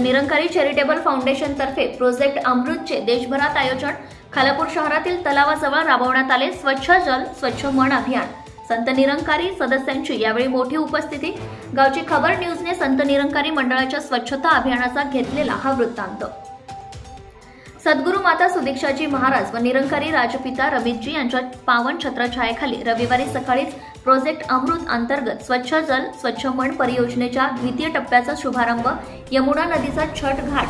Nirankari charitable foundation तर्फे project अमृतचे देशभरात आयोजन। खालापूर शहरातील तलावाजवळ राबवण्यात आले स्वच्छ जल स्वच्छ मन अभियान। संत निरंकारी सदस्यांची यावेळी मोठी उपस्थिती। गावची खबर न्यूजने संत निरंकारी मंडळाच्या स्वच्छता अभियानाचा घेतलेला हा वृत्तांत। सद्गुरू माता सुदीक्षाजी महाराज व निरंकारी राजपिता रमितजी यांच्या पावन छत्रछायेखाली रविवारी सकाळीच प्रोजेक्ट अमृत अंतर्गत स्वच्छ जल स्वच्छ मन परियोजनेच्या द्वितीय टप्प्याचा शुभारंभ यमुना नदीचा छठ घाट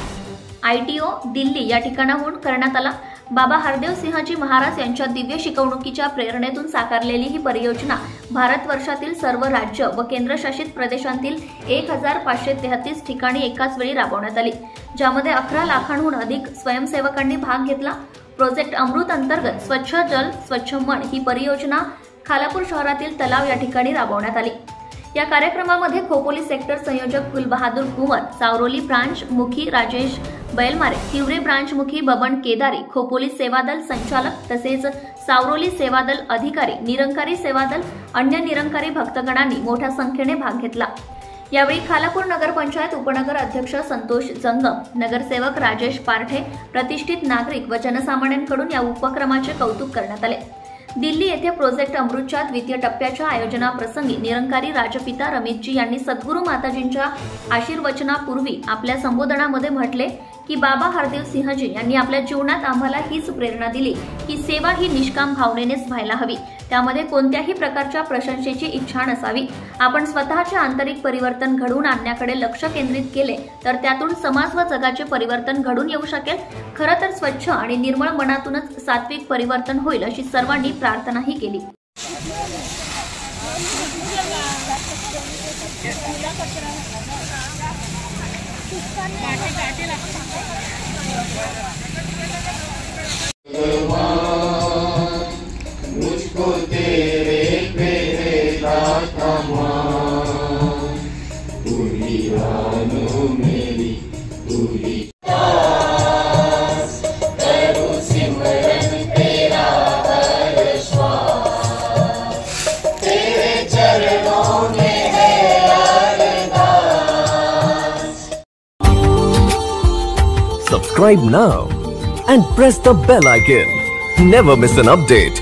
ITO दिल्ली या ठिकाणाहून करण्यात आला। बाबा हरदेव सिंहजी महाराज यांच्या दिव्य शिकवणुकीच्या प्रेरणेतून साकारलेली ही परियोजना भारतवर्षातील सर्व राज्य व केंद्रशासित प्रदेशांतील 1533 ठिकाणी एकाच वेळी राबवण्यात आली, ज्यामध्ये 11 लाखांहून अधिक स्वयंसेवकांनी भाग घेतला। प्रोजेक्ट अमृत अंतर्गत स्वच्छ जल स्वच्छ मन ही परियोजना खालापूर शहरातील तलाव या ठिकाणी राबवण्यात आली। या कार्यक्रमामध्ये खोपोली सेक्टर संयोजक गुलबहादूर कुंवर, सावरोली ब्रांच मुखी राजेश बैलमारे, तिवरे ब्रांच मुखी बबन केदारी, खोपोली सेवादल संचालक तसेच सावरोली सेवादल अधिकारी, निरंकारी सेवादल, अन्य निरंकारी भक्तगणांनी मोठ्या संख्येने भाग घेतला। यावेळी खालापूर नगरपंचायत उपनगर अध्यक्ष संतोष जंगम, नगरसेवक राजेश पारठे, प्रतिष्ठित नागरिक व जनसामान्यांकडून या उपक्रमाचे कौतुक करण्यात आले। दिल्ली येथे प्रोजेक्ट अमृतच्या द्वितीय टप्प्याच्या आयोजनाप्रसंगी निरंकारी राजपिता रमितजी यांनी सद्गुरू माताजींच्या आशीर्वचनापूर्वी आपल्या संबोधनामध्ये म्हटले की बाबा हरदेव सिंहजी यांनी आपल्या जीवनात आम्हाला हीच प्रेरणा दिली की सेवा ही निष्काम भावनेनेच व्हायला हवी, त्यामध्ये कोणत्याही प्रकारच्या प्रशंसेची इच्छा नसावी। आपण स्वतःचे आंतरिक परिवर्तन घडवून आणण्याकडे लक्ष केंद्रित केले तर त्यातून समाज व जगाचे परिवर्तन घडून येऊ शकेल। खरं तर स्वच्छ आणि निर्मळ मनातूनच सात्विक परिवर्तन होईल अशी सर्वांनी प्रार्थनाही केली। मुझको तेरे प्यारे दाता पूरी रानों मेरी पूरी करूं सिमरन तेरा हर श्वास, तेरे चरणों में है अरदास। Subscribe now and press the bell icon. Never miss an update.